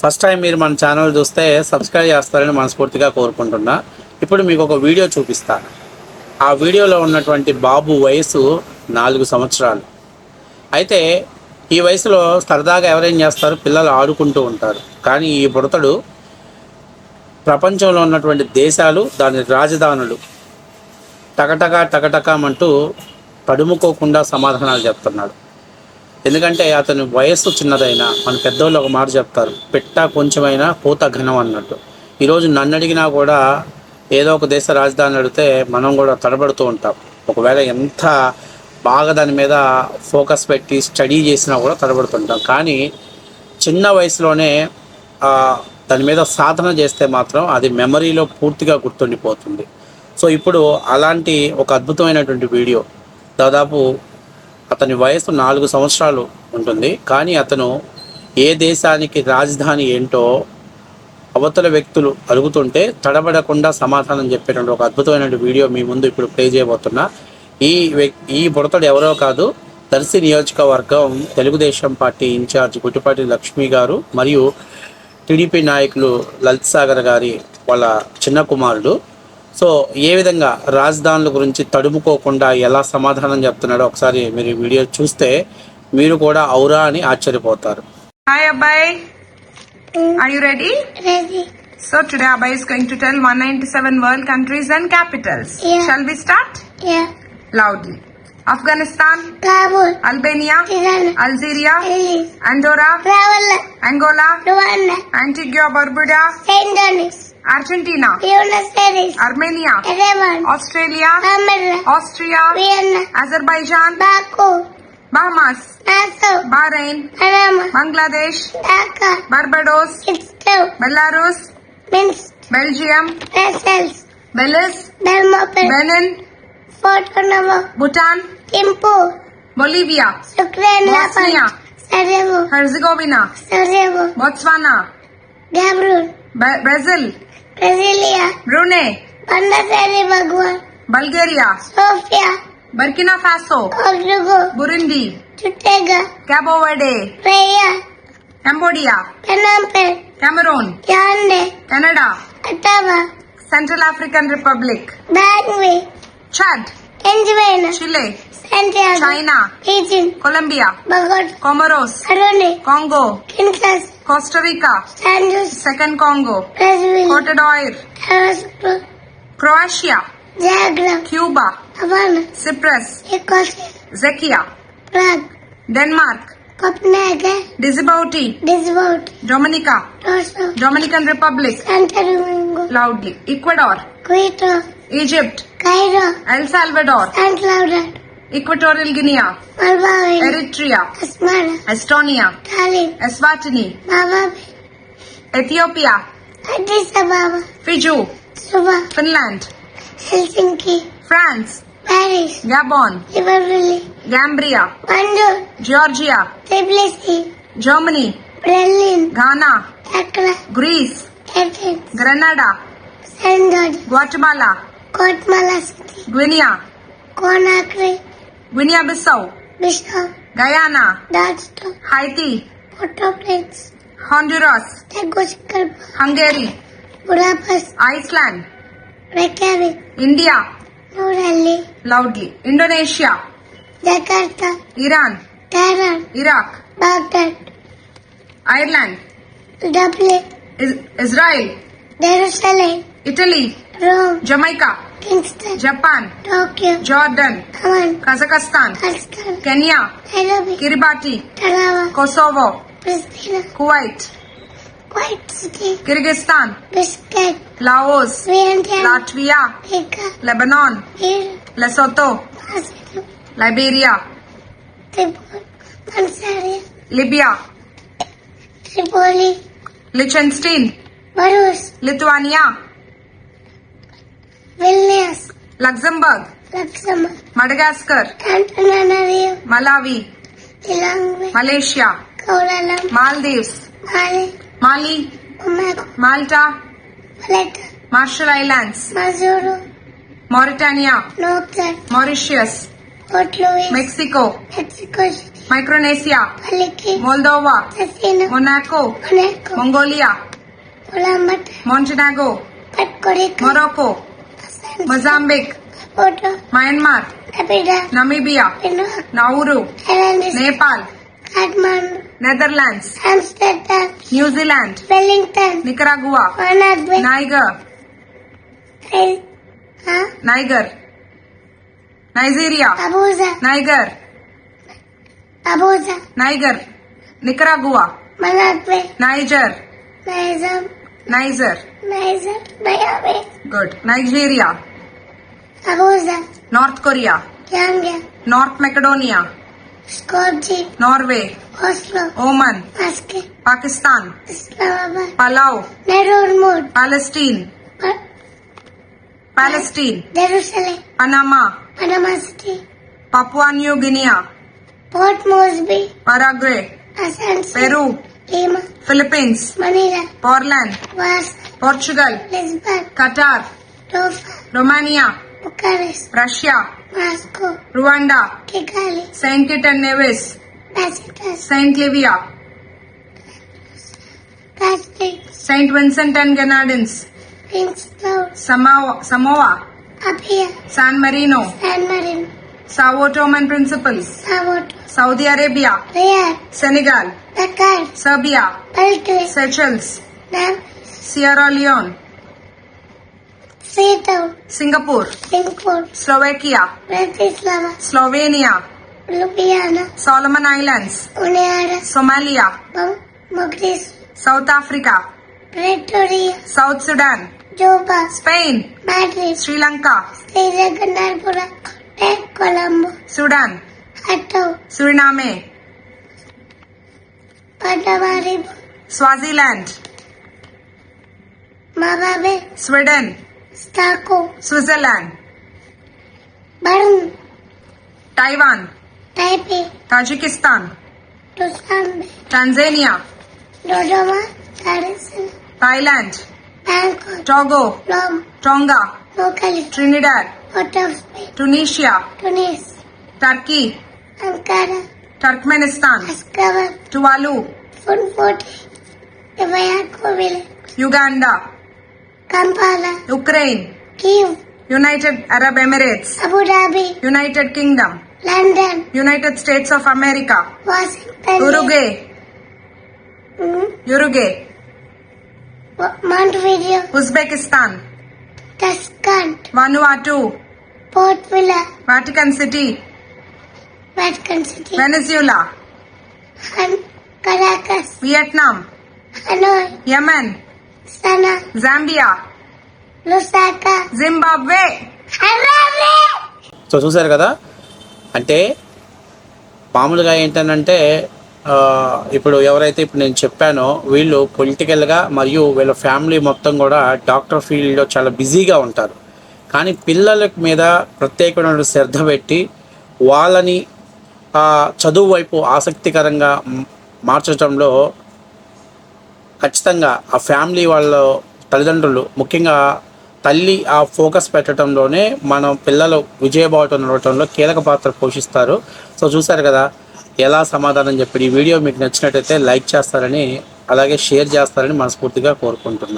First time మీరు మన channel చూస్తే సబ్స్క్రైబ్ చేస్తారని మనస్ఫూర్తిగా కోరుకుంటున్నా. ఇప్పుడు మీకు ఒక వీడియో చూపిస్తా. ఆ వీడియోలో ఉన్నటువంటి బాబు వయసు 4 సంవత్సరాలు. అయితే ఈ వయసులో సరదాగా ఎవరేం చేస్తారు, పిల్లలు ఆడుకుంటూ ఉంటారు. కానీ ఈ బుడతడు ప్రపంచంలో ఉన్నటువంటి దేశాలు, దాని రాజధానులు టకటకామంటూ తడుముకోకుండా సమాధానాలు చెప్తున్నాడు. ఎందుకంటే అతని వయస్సు చిన్నదైనా మన పెద్దోళ్ళు ఒక మాట చెప్తారు, పెట్ట కొంచెమైనా పూత ఘనం అన్నట్టు. ఈరోజు నన్ను అడిగినా కూడా ఏదో ఒక దేశ రాజధాని అడిగితే మనం కూడా తడబడుతూ ఉంటాం. ఒకవేళ ఎంత బాగా దాని మీద ఫోకస్ పెట్టి స్టడీ చేసినా కూడా తడబడుతుంటాం. కానీ చిన్న వయసులోనే దాని మీద సాధన చేస్తే మాత్రం అది మెమరీలో పూర్తిగా గుర్తుండిపోతుంది. సో ఇప్పుడు అలాంటి ఒక అద్భుతమైనటువంటి వీడియో. దాదాపు అతని వయసు 4 సంవత్సరాలు ఉంటుంది. కానీ అతను ఏ దేశానికి రాజధాని ఏంటో అవతల వ్యక్తులు అడుగుతుంటే తడబడకుండా సమాధానం చెప్పేటువంటి ఒక అద్భుతమైన వీడియో మీ ముందు ఇప్పుడు ప్లే చేయబోతున్నా. ఈ బుడతడు ఎవరో కాదు, దర్శి నియోజకవర్గం తెలుగుదేశం పార్టీ ఇన్ఛార్జ్ గుట్టిపాటి లక్ష్మి గారు మరియు టీడీపీ నాయకులు లలిత్ సాగర్ గారి వాళ్ళ చిన్న కుమారుడు. సో ఏ విధంగా రాజధానుల గురించి తడుముకోకుండా ఎలా సమాధానం చెప్తున్నాడో ఒకసారి మీరు వీడియో చూస్తే మీరు కూడా ఔరా అని ఆశ్చర్యపోతారు. Hi Abhay, are you ready? Ready. So today Abhay is going to tell 197 world countries and capitals. Yeah. Shall we start? Yeah. Loudly. Afghanistan, Kabul. Albania, Tirana. Algeria, Delhi. Andorra, Ravala. Angola, Rwanda. Antigua Barbuda, Saint Denis. Argentina, Buenos Aires. Armenia, Yerevan. Australia, Canberra. Austria, Vienna. Azerbaijan, Baku. Bahamas, Nassau. Bahrain, Panama. Bangladesh, Dhaka. Barbados, Kingston. Belarus, Minsk. Belgium, Brussels. Belize, Belmopan. Benin, Fort Novo. Bhutan, Thimphu. Bolivia, Ukraine. Bosnia, Sarajevo. Herzegovina, Sarajevo. Botswana, Gaborone. Brazil, Brasilia. Brunei, Bandasari Bhagwan. Bulgaria, Sofia. Burkina Faso, Ouagadougou. Burundi, Tutega. Cabo Verde, Praia. Cambodia, Phnom Penh. Cameroon, Yaoundé. Canada, Ottawa. Central African Republic, Bangui. Chad, Enjimena. Chile, Santiago. China, Beijing. Colombia, Bogota. Comoros, Harare. Congo, Kinshasa. Costa Rica, San Jose. Second Congo, Brazzaville. Cote d'Ivoire, Tabasco. Croatia, Zagreb. Cuba, Havana. Cyprus, Ecosse. Czechia, Prague. Denmark, Copenhagen. Djibouti, Djibouti. Dominica, Rosso. Dominican Republic, Santo Domingo. loudly, Ecuador, Quito. Egypt, Cairo. El Salvador, St. Cloud. Equatorial Guinea, Malawi. Eritrea, Asmara. Estonia, Tallinn. Eswatini, Nairobi. Ethiopia, Addis Ababa. Fiji, Suva. Finland, Helsinki. France, Paris. Gabon, Libreville. Gambia, Bandung. Georgia, Tbilisi. Germany, Berlin. Ghana, Accra. Greece, Athens. Grenada, San George. Guatemala, Guatemala City. Guinea, Conakry. Guinea-Bissau, Bissau. Guyana, Darmstadt. Haiti, Port-au-Prince. Honduras, Tegucigalpa. Hungary, Budapest. Iceland, Reykjavik. India, New Delhi. loudly, Indonesia, Jakarta. Iran, Tehran. Iraq, Baghdad. Ireland, Dublin. Israel, Jerusalem. Italy, Rome. Jamaica, Kingston. Japan, Tokyo. Jordan, Amman. Kazakhstan, Kyrgyzstan. Kenya, Nairobi. Kiribati, Tarawa. Kosovo, Pristina. Kuwait, Kuwait City. Kyrgyzstan, Bishkek. Laos, Vientiane. Latvia, Riga. Lebanon, Iran. Lesotho, Brazil. Liberia, Tripoli. Tanzania. Libya, Tripoli. Liechtenstein, Belarus. Lithuania, Vilnius. Luxembourg, Luxembourg. Madagascar, Antananarivo. Malawi, Lilongwe. Malaysia, Kuala Lumpur. Maldives, Mali, Bamako. Malta, Valletta. Marshall Islands, Majuro. Mauritania, Nouakchott. Mauritius, Port Louis, Mexico, Mexico City, Micronesia, Paliki, Moldova, Casino, Monaco, Monaco, Mongolia, Ulaanbaatar, Montenegro, Podgorica, Morocco, Asante, Mozambique, Maputo, Myanmar, Nabida, Namibia, Pinoak, Nauru, Island, Nepal, Kathmandu, Netherlands, Amsterdam, New Zealand, Wellington, Nicaragua, Managua, Niger, Niger, Nigeria, Abuja, Niger, Abuja, Niger, Nicaragua, Managua, Niger, Nizam, Niger, Miami, good, Nigeria, Abuja, North Korea, Yangon, North Macedonia, Skopje, Norway, Oslo, Oman, Muscat, Pakistan, Islamabad, Palau, Narod, Palestine, Jerusalem, Panama, Panama City, Papua New Guinea, Port Moresby, Paraguay, Asante, Peru, Lima, Philippines, Manila, Portland, Warsaw, Portugal, Lisbon, Qatar, Doha, Romania, Bucharest, Russia, Moscow, Rwanda, Kigali, Saint Kitts and Nevis, Besiktas, Saint Livia, Patrick, Saint Vincent and Grenadines, Prince Samoa, Apia, San Marino, San Marino, Sao Tome and Principe, Savoto, Saudi Arabia, Riyadh, Senegal, Dakar, Serbia, Belgrade, Seychelles, Nam, Sierra Leone, Freetown, Singapore, Singapore, Slovakia, Bratislava, Slovenia, Ljubljana, Solomon Islands, Honiara, Somalia, Mogadishu, South Africa, Pretoria, South Sudan, Juba, Spain, Madrid, Sri Lanka, Sri Jagannathpura, Colombo, Sudan, Hato, Suriname, Paramaribo, Swaziland, Mababe, Sweden, Stako, Switzerland, Bern, Taiwan, Taipei, Tajikistan, Dushanbe, Tanzania, Dodoma, Dar es Salaam, Thailand, Bangkok, Togo, Rome, Tonga, Mogadishu, Trinidad, Port of Spain, Tunisia, Tunis, Turkey, Ankara, Turkmenistan, Ashgabat, Tuvalu, Funfoti, Devayako Village, Uganda, Kampala, Ukraine, Kiev, United Arab Emirates, Abu Dhabi, United Kingdom, London, United States of America, Washington, Uruguay, Montevideo, Uzbekistan, Tashkent, Vanuatu, Port Vila, Vatican City, Vatican City, Venezuela, Caracas, Vietnam, Hanoi, Yemen, Sana, Zambia, Lusaka, Zimbabwe. Harare. So చూసారు కదా, అంటే మామూలుగా ఏంటంటే ఇప్పుడు ఎవరైతే ఇప్పుడు నేను చెప్పానో వీళ్ళు పొలిటికల్గా మరియు వీళ్ళ ఫ్యామిలీ మొత్తం కూడా డాక్టర్ ఫీల్డ్లో చాలా బిజీగా ఉంటారు. కానీ పిల్లల మీద ప్రత్యేకమైన శ్రద్ధ పెట్టి వాళ్ళని చదువు వైపు ఆసక్తికరంగా మార్చడంలో ఖచ్చితంగా ఆ ఫ్యామిలీ వాళ్ళ తల్లిదండ్రులు ముఖ్యంగా తల్లి ఆ ఫోకస్ పెట్టడంలోనే మనం పిల్లలు విజయబావుటం నడవటంలో కీలక పాత్ర పోషిస్తారు. సో చూసారు కదా ఎలా సమాధానం చెప్పి. ఈ వీడియో మీకు నచ్చినట్టయితే లైక్ చేస్తారని అలాగే షేర్ చేస్తారని మనస్ఫూర్తిగా కోరుకుంటున్నాను.